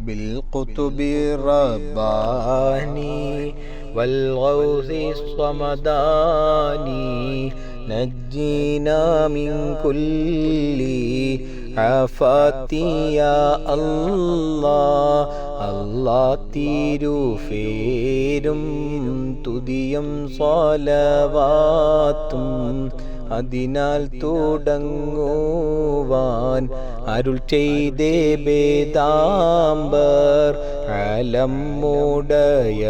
بالقطب الرباني والغوث الصمداني نجينا من كل آفات يا الله الله തിരുഫേരും തുതിയും സ്വലവാത്തും അതിനാൽ തുടങ്ങുവാൻ അരുൾ ചെയ്തേ ബേദാംബർ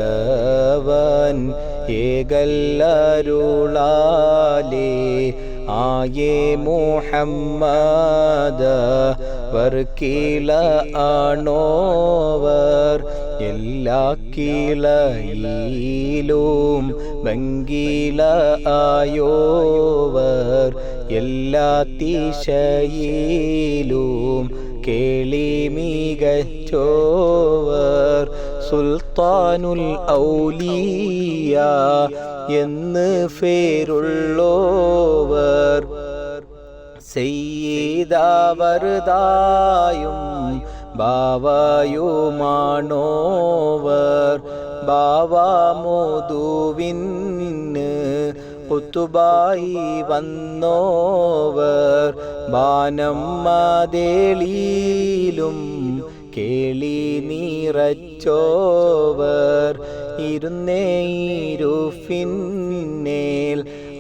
അലമുടയവൻ ഏകല്ലരുളാലേ ആയേ മുഹമ്മദ് വർക്കീല ആണോവർ എല്ലാ കീളയിലും ഭംഗീല ആയോവർ എല്ലാ ദിശയിലും കേളി മികച്ചോവർ സുൽത്താനുൽ ഔലിയ എന്ന് പേരുള്ളോവർ സെയ്യിദാവറുദായും ബാവയുമാണോവർ ബാവാമോദുവിന് കുത്തുബായി വന്നോവർ ബാനം മാതേളിയിലും കേളി നിറച്ചോവർ ഇരുന്നേരുഫിന്നേൽ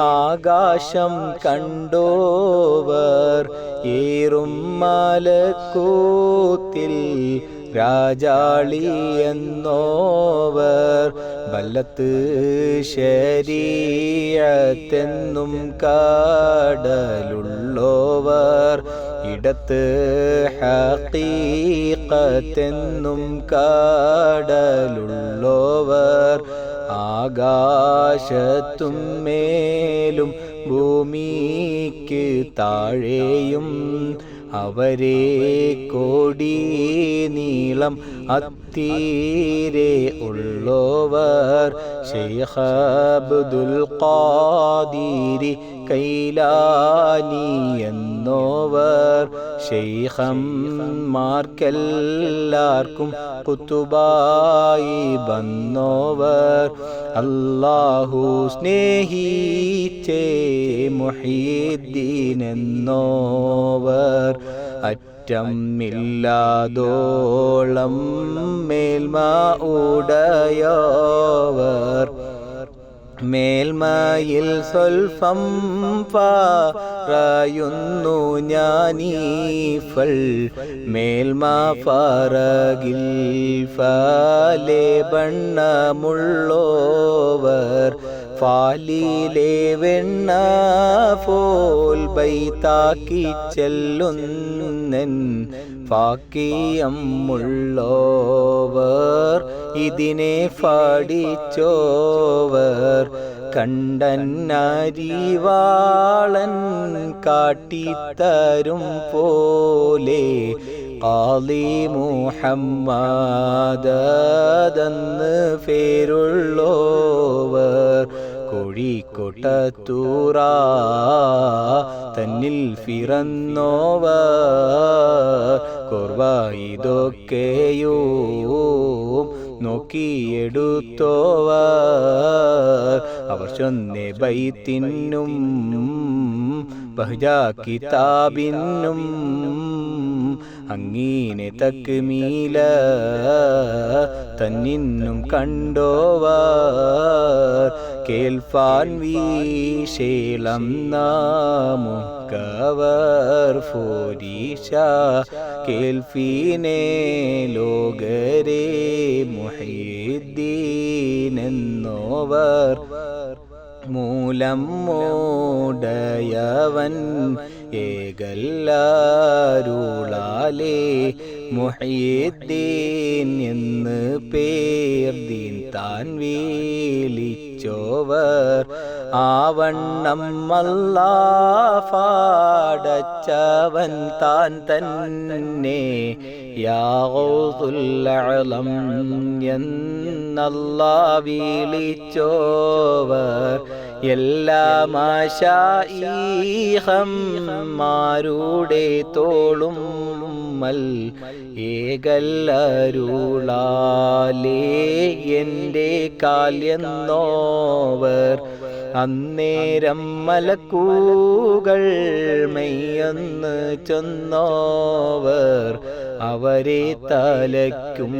ആകാശം കണ്ടോവർ ഏറും മലക്കൂത്തിൽ രാജാളി എന്നോവർ ബല്ലത്ത് ശരീഅത്തെന്നും കാടലുള്ളോവർ ഇടത്ത് ഹഖീഖത്തെന്നും കാടലുള്ളോവർ ആകാശത്തും മേലും ഭൂമിക്ക് താഴെയും അവരെ കോടി നീളം അത്തീരെ ഉള്ളോവർ ശൈഖ് അബ്ദുൽ ഖാദിരി കൈലാനി എന്നോവർ ശൈഖന്മാർക്കെല്ലാവർക്കും കുത്തുബായി വന്നോവർ അല്ലാഹു സ്നേഹിച്ചേ മുഹീദ്ദീൻ എന്നോവർ അറ്റമില്ലാതോളം മേൽമ ഉടയോവർ മേൽമയിൽ സ്വൽഫം പറയുന്നു ഞാനീഫൽ മേൽമ ഫറകിൽ ഫലേ ബണ്ണമുള്ളോവർ ഫാലിലെ വെണ്ണ ഫോൽ ബൈതാക്കി ചെല്ലുന്നെൻ ഫാക്കിയം ഉള്ളോവർ ഇതിനെ ഫടിച്ചോവർ കണ്ടന്നരിവാളൻ കാട്ടിത്തരും പോലെ ഖാലി മുഹമ്മദ് പേരുള്ളോവർ കോഴിക്കോട്ടത്തൂറ തന്നിൽ ഫിറന്നോവർ കൊർവ ഇതൊക്കെയോ നോക്കിയെടുത്തോവർ അവർ ചൊന്നെ ബൈത്തിനും ബഹ്ജ കിതാബിനും അങ്ങീനെ തക്മീല തന്നിന്നും കണ്ടോവർ കേൾഫാൻ വീശേളം നാമുക്കവർ ഫോരീശ കേൾഫീനെ ലോകരെ മുഹീദ്ദീൻ എന്നോവർ മൂലം മൂടയവൻ ഏകല്ലരുളാലേ മുഹീദ്ദീൻ എന്ന് പേർ ദീൻ താൻ വിളിച്ചോവർ ആവണ്ണം അല്ലാഹ് പാടച്ചവൻ താൻ തന്നെ യാ ഗൗസുൽ അഅലം എന്നല്ലാഹ് വിളിച്ചോവർ എല്ലാ മാശായിഹന്മാരുടെ തോളും ഏകല്ലരുളാലേ എൻ്റെ കാല്യെന്നോവർ അന്നേരം മലക്കൂകൾ മെയ്യൊന്ന് ചൊന്നോവർ അവരെ തലയ്ക്കും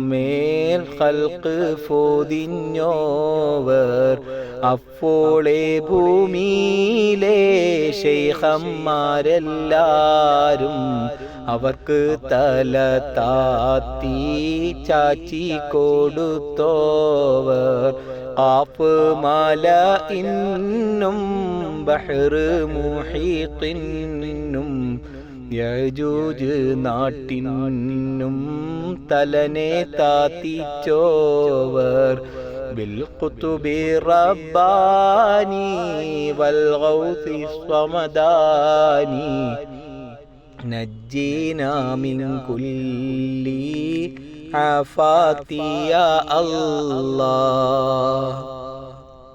മേൽ ഖൽഖ് ഫോതിഞ്ഞോവർ അപ്പോളെ ഭൂമിയിലെ ശൈഖന്മാരെല്ലാരും അവർക്ക് തല താത്തി ചാച്ചി കൊടുത്തോവർ ഖാഫ് മല ഇന്നും ബഹ്ർ മുഹീത്തിനും യജൂജ് നാട്ടിനും തലനെ താത്തിച്ചോവർ بالقطب رباني والغوث الصمداني نجينا من كل آفات يا الله.